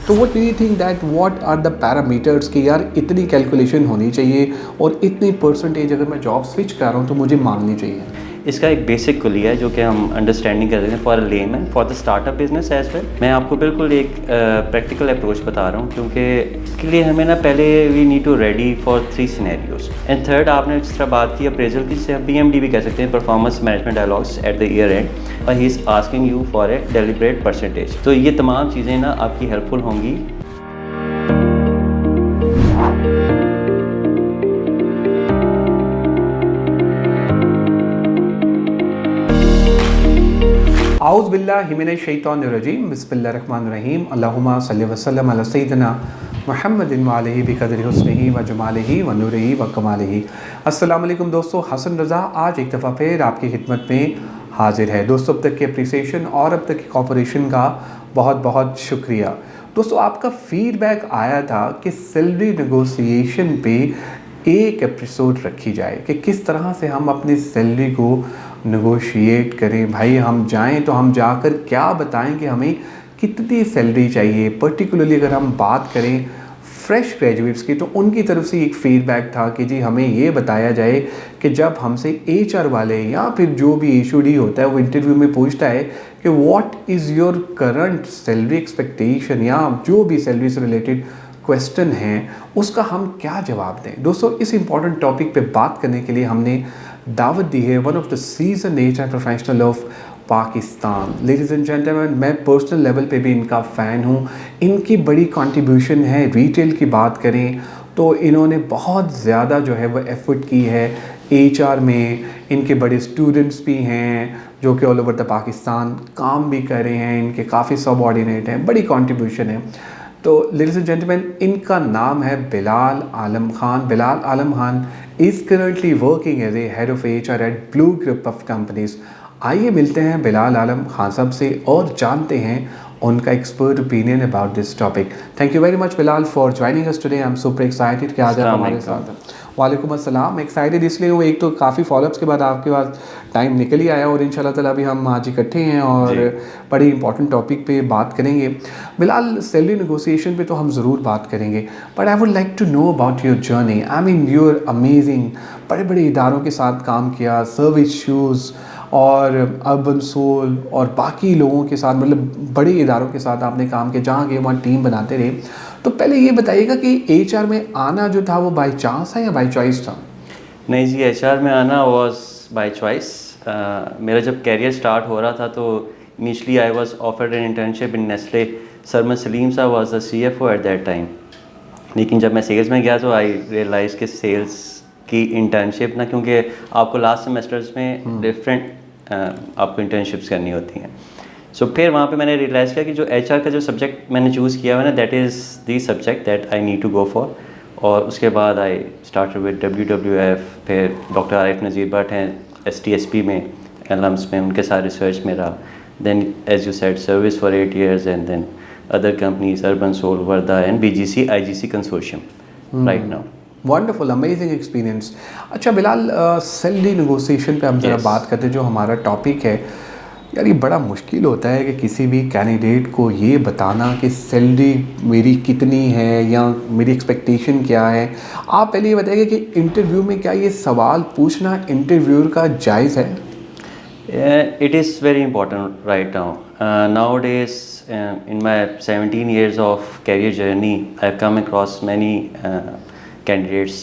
तो what do you think that what are the parameters कि यार इतनी कैलकुलेशन होनी चाहिए और इतनी परसेंटेज अगर मैं जॉब स्विच कर रहा हूँ तो मुझे मांगनी चाहिए? इसका एक बेसिक कुलिया है जो कि हम अंडरस्टैंडिंग कर रहे हैं for layman for the startup business as well. मैं आपको बिल्कुल एक प्रैक्टिकल अप्रोच बता रहा हूँ, क्योंकि इसके लिए हमें ना पहले we need to ready for 3 scenarios and third आपने जिस तरह बात की अप्रेजल की, जिसे हम PMD भी कह सकते हैं, performance management dialogues at the year end, और he is asking you for a deliberate percentage. तो ये तमाम चीज़ें ना आपकी हेल्पफुल होंगी। आउज़ बिल्लाहि मिनश शैतानिर्रजीम, बिस्मिल्लाहिर्रहमानिर्रहीम, अल्लाहुम्मा सल्लि व सल्लिम अला सय्यिदिना मुहम्मदिन व आलिहि बिक़द्रि हुस्निही व जमालिही व नूरिही व कमालिही। अस्सलाम वालेकुम दोस्तों, हसन रज़ा आज एक दफ़ा फिर आपकी खिदमत में हाजिर है। दोस्तों, अब तक की अप्रिसिएशन और अब तक की कोऑपरेशन का बहुत बहुत शुक्रिया। दोस्तों, आपका फीडबैक आया था कि सैलरी नेगोशिएशन पे एक एपिसोड रखी जाए कि किस तरह से हम अपनी सैलरी को नेगोशिएट करें। भाई हम जाएं तो हम जाकर क्या बताएं कि हमें कितनी सैलरी चाहिए। पर्टिकुलरली अगर हम बात करें फ्रेश ग्रेजुएट्स की, तो उनकी तरफ से एक फीडबैक था कि जी हमें ये बताया जाए कि जब हमसे HR वाले या फिर जो भी HOD होता है वो इंटरव्यू में पूछता है कि what is your current salary expectation, या जो भी सैलरी से रिलेटेड क्वेश्चन हैं उसका हम क्या जवाब दें। दोस्तों, इस इम्पॉर्टेंट टॉपिक पे बात करने के लिए हमने दावत दी है one of the season HR professional of Pakistan. Ladies and gentleman, मैं पर्सनल लेवल पे भी इनका फ़ैन हूँ। इनकी बड़ी कंट्रीब्यूशन है। रिटेल की बात करें तो इन्होंने बहुत ज़्यादा जो है वो एफर्ट की है HR में। इनके बड़े स्टूडेंट्स भी हैं जो कि ऑल ओवर द पाकिस्तान काम भी कर रहे हैं। इनके काफ़ी सबऑर्डिनेट हैं, बड़ी कंट्रीब्यूशन है। तो लेडीज़ एंड जेंटलमैन, इनका नाम है Bilal Alam Khan. Bilal Alam Khan is currently working as a head of HR at blue group of companies. आइए मिलते हैं बिलाल आलम खान साहब से और जानते हैं उनका expert opinion about this topic. Thank you very much Bilal for joining us today. I am super excited कि आज आप हमारे साथ हैं। वालेकुम अस्सलाम। एक्साइटेड इसलिए हूँ, एक तो काफ़ी फॉलोअप्स के बाद आपके पास टाइम निकल ही आया और इंशाल्लाह ताला अभी हम आज इकट्ठे हैं और बड़ी इंपॉर्टेंट टॉपिक पे बात करेंगे। बिलाल, सैलरी नेगोशिएशन पे तो हम ज़रूर बात करेंगे, but I would like to know about your journey. I mean you are amazing. बड़े बड़े इदारों के साथ काम किया, सर्विस शूज़ और अर्बन सोल और बाकी लोगों के साथ, मतलब बड़े इदारों के साथ आपने काम किया, जहाँ गए वहाँ टीम बनाते रहे। तो पहले ये बताइएगा कि HR में आना जो था वो बाय चांस है या बाय चॉइस था? नहीं जी, HR में आना वॉज बाय चॉइस। मेरा जब कैरियर स्टार्ट हो रहा था तो initially I was offered an internship in Nestle. Sarmad Salim साहब was the CFO at that time. लेकिन जब मैं सेल्स में गया तो आई रियलाइज़ कि सेल्स की इंटर्नशिप ना, क्योंकि आपको लास्ट सेमेस्टर्स में डिफरेंट आपको इंटर्नशिप्स करनी होती हैं। सो फिर वहाँ पे मैंने रियलाइज़ किया कि जो HR का जो सब्जेक्ट मैंने चूज़ किया हुआ है ना, that is the subject that I need to go for. और उसके बाद आई स्टार्टेड विद WWF, फिर डॉक्टर आरिफ नज़ीर भट्ट हैं STSP में, एलम्स में, उनके साथ रिसर्च में रहा। Then as you said Service for 8 years and then other companies Urban Sole, Warda and BGC IGC consortium right now. Wonderful, amazing experience. अच्छा बिलाल, सैलरी नेगोशिएशन पे हम ज़रा बात करते हैं, जो हमारा टॉपिक है। यार ये बड़ा मुश्किल होता है कि किसी भी कैंडिडेट को ये बताना कि सैलरी मेरी कितनी है या मेरी एक्सपेक्टेशन क्या है। आप पहले ये बताइए कि इंटरव्यू में क्या ये सवाल पूछना इंटरव्यूअर का जायज़ है? It is very important right now. Nowadays, in my 17 years of career journey, I've come across many candidates.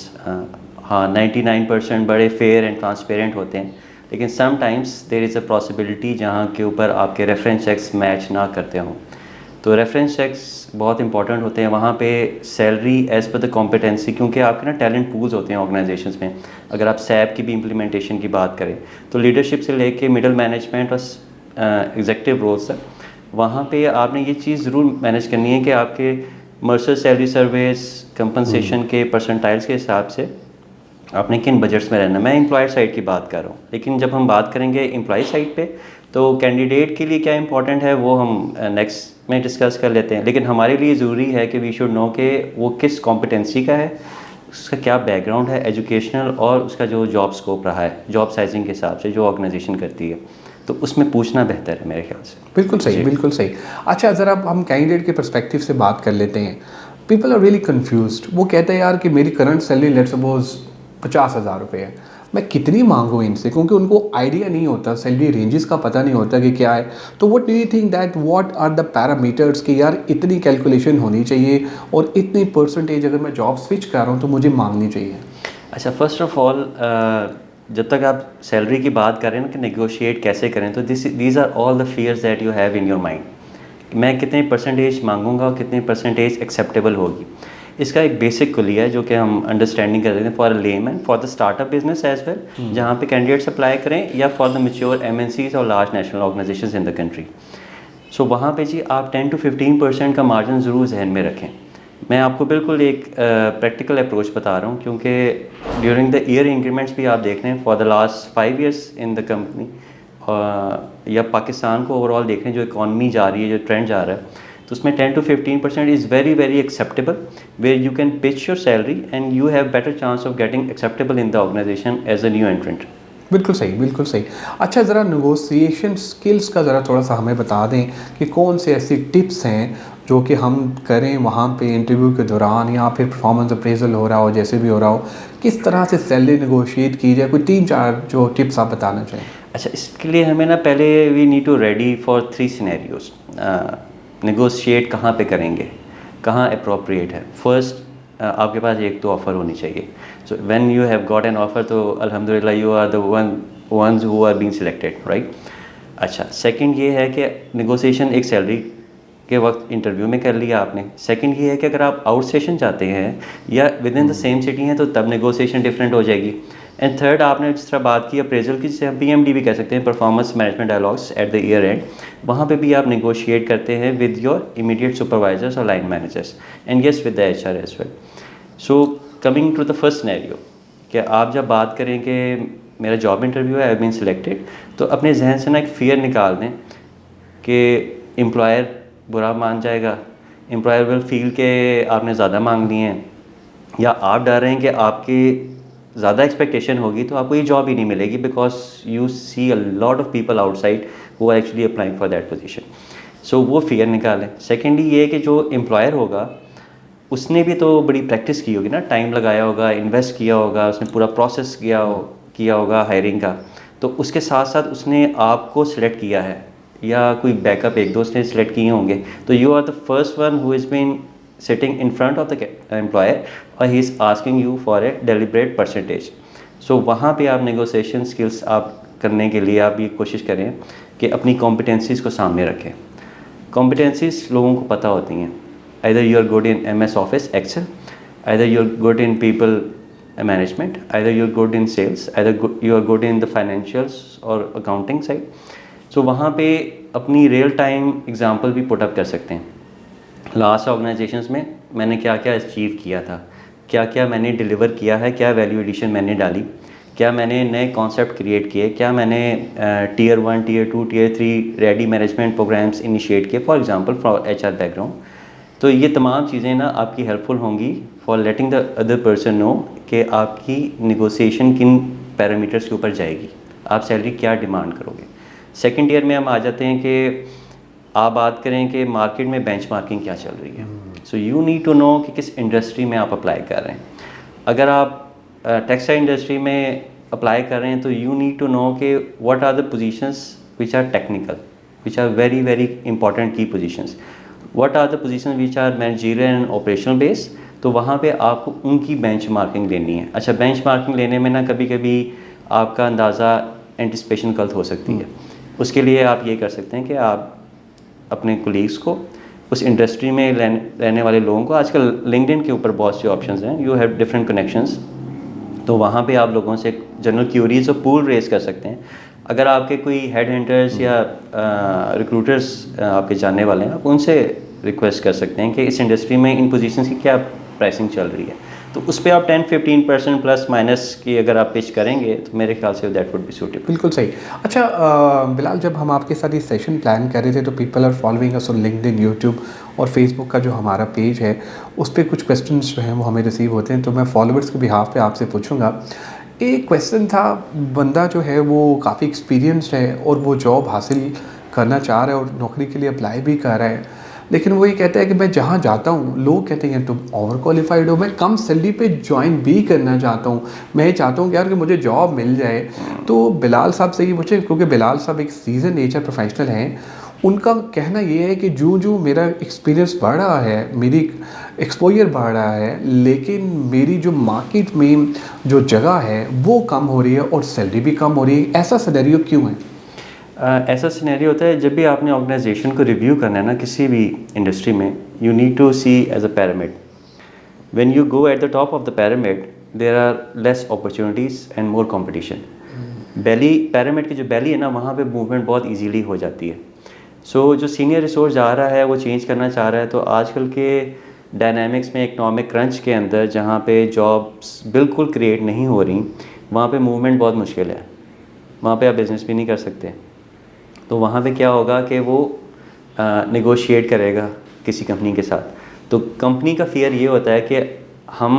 हाँ, 99% बड़े फेयर एंड ट्रांसपेरेंट होते हैं, लेकिन sometimes there is a possibility जहाँ के ऊपर आपके रेफरेंस चेक्स मैच ना करते हों। तो रेफरेंस चेक्स बहुत इंपॉर्टेंट होते हैं। वहाँ पे salary as per the competency, क्योंकि आपके ना टैलेंट पूल्स होते हैं ऑर्गेनाइजेशंस में। अगर आप SAP की भी इम्प्लीमेंटेशन की बात करें तो लीडरशिप से लेके मिडल मैनेजमेंट और एग्जेक्टिव रोल्स तक, वहाँ पे आपने ये चीज़ ज़रूर मैनेज करनी है कि आपके मर्सर सैलरी सर्विस कंपनसेशन के परसेंटाइल्स के हिसाब से आपने किन बजट्स में रहना। मैं एम्प्लॉयर साइड की बात कर रहा हूँ, लेकिन जब हम बात करेंगे एम्प्लॉय साइड पे तो कैंडिडेट के लिए क्या इंपॉर्टेंट है वो हम नेक्स्ट में डिस्कस कर लेते हैं। लेकिन हमारे लिए ज़रूरी है कि वी शुड नो कि वो किस कॉम्पिटेंसी का है, उसका क्या बैकग्राउंड है एजुकेशनल, और उसका जो जॉब स्कोप रहा है जॉब साइजिंग के हिसाब से जो ऑर्गेनाइजेशन करती है। तो उसमें पूछना बेहतर है मेरे ख्याल से। बिल्कुल सही, बिल्कुल सही। अच्छा, ज़रा हम कैंडिडेट के पर्सपेक्टिव से बात कर लेते हैं। People are really confused. वो कहते हैं यार कि मेरी करंट सैलरी लेट्स सपोज 50,000 रुपये है, मैं कितनी मांगूँ इनसे, क्योंकि उनको आइडिया नहीं होता, सैलरी रेंजेस का पता नहीं होता कि क्या है। तो what do you think that what are the parameters कि यार इतनी कैलकुलेशन होनी चाहिए और इतनी परसेंटेज अगर मैं जॉब स्विच कर रहा हूँ तो मुझे मांगनी चाहिए? अच्छा, फर्स्ट ऑफ ऑल जब तक आप सैलरी की बात करें ना कि नेगोशिएट कैसे करें, तो these are all the fears that you have in your mind. मैं कितने परसेंटेज मांगूंगा और कितनी परसेंटेज एक्सेप्टेबल होगी। इसका एक बेसिक कुलिया है जो कि हम अंडरस्टैंडिंग कर देते हैं for a layman, for the startup business as well, जहाँ पे कैंडिडेट्स अप्लाई करें, या फॉर द मैच्योर एमएनसीज और large national organisations in the country. So वहाँ पे जी आप 10 to 15% का मार्जिन ज़रूर जहन में रखें। मैं आपको बिल्कुल एक प्रैक्टिकल अप्रोच बता रहा हूँ, क्योंकि ड्यूरिंग द ईयर इंक्रीमेंट्स भी आप देख रहे हैं for the last 5 years in the company, या पाकिस्तान को ओवरऑल देख रहे हैं, जो इकॉनमी जा रही है, जो ट्रेंड जा रहा है, तो उसमें 10 to 15% is very very acceptable, where you can pitch your salary and you have better chance of getting acceptable in the organisation as a new entrant. बिल्कुल सही, बिल्कुल सही। अच्छा, ज़रा नेगोशिएशन स्किल्स का ज़रा थोड़ा सा हमें बता दें कि कौन से ऐसी टिप्स हैं जो कि हम करें वहाँ पे इंटरव्यू के दौरान, या फिर परफॉर्मेंस अप्रेजल हो रहा हो, जैसे भी हो रहा हो, किस तरह से सैलरी नेगोशिएट की जाए? कोई 3-4 जो टिप्स आप बताना चाहें। अच्छा, इसके लिए हमें ना पहले we need to ready for 3 scenarios. Negotiate कहाँ पे करेंगे, कहाँ अप्रोप्रिएट है। फर्स्ट, आपके पास एक तो ऑफ़र होनी चाहिए। So when you have got an offer, तो अल्हम्दुलिल्लाह you are the ones who are being selected, right. अच्छा, सेकंड ये है कि नेगोशिएशन एक सैलरी के वक्त इंटरव्यू में कर लिया आपने। सेकंड ये है कि अगर आप आउट स्टेशन जाते हैं या with in the same city हैं, तो तब नेगोशिएशन डिफरेंट हो जाएगी। एंड थर्ड, आपने जिस तरह बात की अप्रेजल की, जिसे हम PMD भी कह सकते हैं, performance management dialogues at the year end, वहाँ पे भी आप नेगोशिएट करते हैं विद योर इमीडिएट सुपरवाइजर्स और line managers, and yes with the HR as well. So coming to the first scenario, कि आप जब बात करें कि मेरा जॉब इंटरव्यू है, आई हैव बीन सिलेक्टेड, तो अपने जहन से ना एक फ़ियर निकाल दें कि एम्प्लॉयर बुरा मान जाएगा, एम्प्लॉयर विल फील के आपने ज़्यादा मांग लिए हैं, या आप डर रहे हैं कि आपकी ज़्यादा एक्सपेक्टेशन होगी तो आपको ये जॉब ही नहीं मिलेगी, because you see a lot of people outside who are actually applying for that position. So वो फियर निकालें। सेकेंडली ये कि जो एम्प्लॉयर होगा उसने भी तो बड़ी प्रैक्टिस की होगी ना, टाइम लगाया होगा, इन्वेस्ट किया होगा, उसने पूरा प्रोसेस किया होगा हायरिंग का, तो उसके साथ साथ उसने आपको सिलेक्ट किया है, या कोई बैकअप एक दोस्त ने सिलेक्ट किए होंगे, तो you are the first one who is been sitting in front of the employer और he is asking you for a deliberate percentage. So वहाँ पे आप नेगोशिएशन स्किल्स आप करने के लिए आप ये कोशिश करें कि अपनी कॉम्पिटेंसीज़ को सामने रखें। कॉम्पिटेंसीज़ लोगों को पता होती हैं, either you are good in MS Office Excel, either you are good in people management, either you are good in sales, either you are good in the financials और accounting side. So वहाँ पे अपनी real time example भी put up कर सकते हैं। Last organisations में मैंने क्या क्या अचीव किया था, क्या क्या मैंने डिलीवर किया है, क्या वैल्यू एडिशन मैंने डाली, क्या मैंने नए कॉन्सेप्ट क्रिएट किए, क्या मैंने Tier 1, Tier 2, Tier 3 ready management programmes initiate किए, for example for HR background. तो ये तमाम चीज़ें ना आपकी हेल्पफुल होंगी for letting the other person know कि आपकी नेगोशिएशन किन पैरामीटर्स के ऊपर जाएगी, आप सैलरी क्या डिमांड करोगे। सेकंड ईयर में हम आ जाते हैं कि आप बात करें कि मार्केट में बेंचमार्किंग क्या चल रही है। So you need to know कि किस इंडस्ट्री में आप अप्लाई कर रहे हैं। अगर आप टेक्सटाइल इंडस्ट्री में अप्लाई कर रहे हैं तो यू नीड टू नो कि what are the positions which are technical, which are very very important की positions, what are the position which are managerial and operational base. तो वहाँ पे आपको उनकी बेंचमार्किंग लेनी है। अच्छा, बेंचमार्किंग लेने में ना कभी कभी आपका अंदाज़ा एंटिसिपेशन गलत हो सकती है। उसके लिए आप ये कर सकते हैं कि आप अपने कोलीग्स को, उस इंडस्ट्री में रहने वाले लोगों को, आजकल लिंक्डइन के ऊपर बहुत से ऑप्शंस हैं, यू हैव डिफरेंट कनेक्शंस, तो वहाँ पे आप लोगों से जनरल क्यूरीज और पूल रेस कर सकते हैं। अगर आपके कोई हेड हंटर्स या रिक्रूटर्स आपके जानने वाले हैं, आप उनसे रिक्वेस्ट कर सकते हैं कि इस इंडस्ट्री में इन पोजीशंस की क्या प्राइसिंग चल रही है, तो उस पर आप 10-15% प्लस माइनस की अगर आप पिच करेंगे तो मेरे ख्याल say that would be suitable. बिल्कुल सही। अच्छा बिलाल, जब हम आपके साथ ये सेशन प्लान कर रहे थे तो people are following us on LinkedIn, YouTube और फेसबुक का जो हमारा पेज है उस पर कुछ क्वेश्चंस जो हैं वो हमें रिसीव होते हैं, तो मैं फॉलोअर्स के बिहाफ पे आपसे पूछूंगा एक क्वेश्चन था, बंदा जो है वो काफ़ी एक्सपीरियंस्ड है और वो जॉब हासिल करना चाह रहा है और नौकरी के लिए अप्लाई भी कर रहा है, लेकिन वो ये कहता है कि मैं जहाँ जाता हूँ लोग कहते हैं तुम ओवर क्वालिफाइड हो, मैं कम सैलरी पे ज्वाइन भी करना चाहता हूँ, मैं ये चाहता हूँ कि यार कि मुझे जॉब मिल जाए। तो बिलाल साहब से ये पूछे, क्योंकि बिलाल साहब एक सीजन नेचर प्रोफेशनल हैं, उनका कहना ये है कि जो मेरा एक्सपीरियंस बढ़ रहा है, मेरी एक्सपोजर बढ़ रहा है, लेकिन मेरी जो मार्केट में जो जगह है वो कम हो रही है और सैलरी भी कम हो रही है। ऐसा सिनेरियो क्यों है? ऐसा सिनेरियो होता है जब भी आपने ऑर्गेनाइजेशन को रिव्यू करना है ना किसी भी इंडस्ट्री में, you need to see as a pyramid. When you go at the top of the pyramid, there are less opportunities and more competition. बैली pyramid की जो बैली है ना, वहाँ पे मूवमेंट बहुत इजीली हो जाती है। सो जो सीनियर रिसोर्स जा रहा है वो चेंज करना चाह रहा है, तो आजकल के डायनामिक्स में इकोनॉमिक क्रंच के अंदर जहाँ पे जॉब्स बिल्कुल क्रिएट नहीं हो रही, वहाँ पे मूवमेंट बहुत मुश्किल है, वहाँ पे आप बिज़नेस भी नहीं कर सकते। तो वहाँ पे क्या होगा कि वो नेगोशिएट करेगा किसी कंपनी के साथ, तो कंपनी का फियर ये होता है कि हम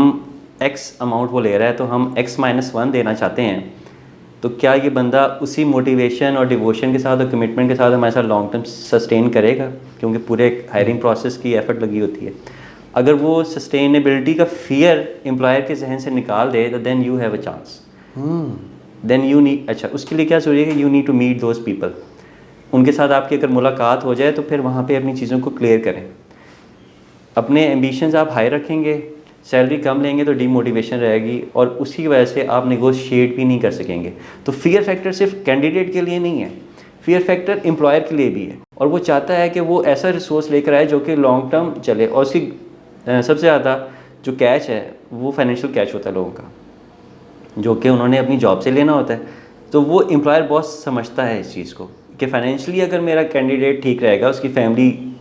एक्स अमाउंट वो ले रहा है तो हम x-1 देना चाहते हैं, तो क्या ये बंदा उसी मोटिवेशन और डिवोशन के साथ और कमिटमेंट के साथ हमारे साथ लॉन्ग टर्म सस्टेन करेगा, क्योंकि पूरे हायरिंग प्रोसेस की एफर्ट लगी होती है। अगर वो सस्टेनेबिलिटी का फियर एम्प्लॉयर के जहन से निकाल दे, तो then you have a chance. Then you need, अच्छा उसके लिए क्या ज़रूरी है कि you need to meet those people, उनके साथ आपकी अगर मुलाकात हो जाए तो फिर वहाँ पे अपनी चीज़ों को क्लियर करें। अपने एम्बिशंस आप हाई रखेंगे, सैलरी कम लेंगे तो डीमोटिवेशन रहेगी और उसी वजह से आप नेगोशिएट भी नहीं कर सकेंगे। तो फियर फैक्टर सिर्फ कैंडिडेट के लिए नहीं है, फियर फैक्टर एम्प्लॉयर के लिए भी है, और वो चाहता है कि वो ऐसा रिसोर्स लेकर आए जो कि लॉन्ग टर्म चले। और उसकी सबसे ज़्यादा जो कैच है वो फाइनेंशियल कैच होता है लोगों का, जो कि उन्होंने अपनी जॉब से लेना होता है। तो वो एम्प्लॉयर बॉस समझता है इस चीज़ को कि फाइनेंशियली अगर मेरा कैंडिडेट ठीक रहेगा, उसकी फैमिली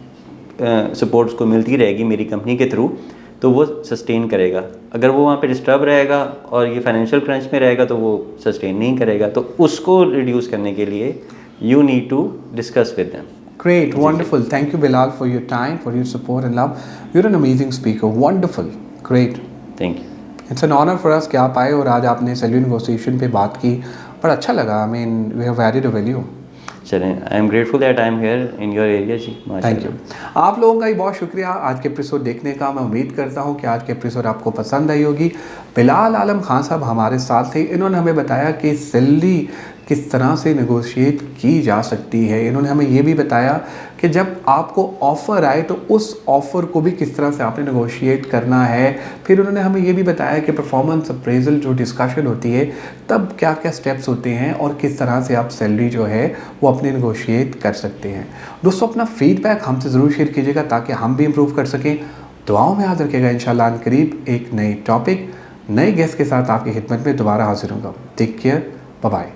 सपोर्ट उसको मिलती रहेगी मेरी कंपनी के थ्रू, तो वो सस्टेन करेगा। अगर वो वहाँ पे डिस्टर्ब रहेगा और ये फाइनेंशियल क्रंच में रहेगा तो वो सस्टेन नहीं करेगा। तो उसको रिड्यूस करने के लिए you need to discuss with them. Great, wonderful. Thank you, Bilal, for your time, for your support and love. You're an amazing speaker. Wonderful. Great. Thank you. It's an honor for us कि आप आए और आज आपने salary negotiation पे बात की, बड़ा अच्छा लगा। I mean, we have added a value. चलें, I am grateful that I am here in your area जी। Thank you. आप लोगों का ही बहुत शुक्रिया आज के एपिसोड देखने का। मैं उम्मीद करता हूँ कि आज के एपिसोड आपको पसंद आई होगी। बिलाल आलम खान साहब हमारे साथ थे, इन्होंने हमें बताया कि सैलरी किस तरह से नेगोशिएट की जा सकती है। इन्होंने हमें ये भी बताया कि जब आपको ऑफ़र आए तो उस ऑफ़र को भी किस तरह से आपने नेगोशिएट करना है। फिर उन्होंने हमें ये भी बताया कि परफॉर्मेंस अप्रेजल जो डिस्कशन होती है तब क्या क्या स्टेप्स होते हैं और किस तरह से आप सैलरी जो है वो अपनी नेगोशिएट कर सकते हैं। दोस्तों, अपना फीडबैक हमसे ज़रूर शेयर कीजिएगा ताकि हम भी इम्प्रूव कर सकें। दुआओं में याद रखिएगा। इंशाल्लाह करीब एक नई टॉपिक, नए गेस्ट के साथ आपकी खिदमत में दोबारा हाजिर होगा। Take care, bye bye.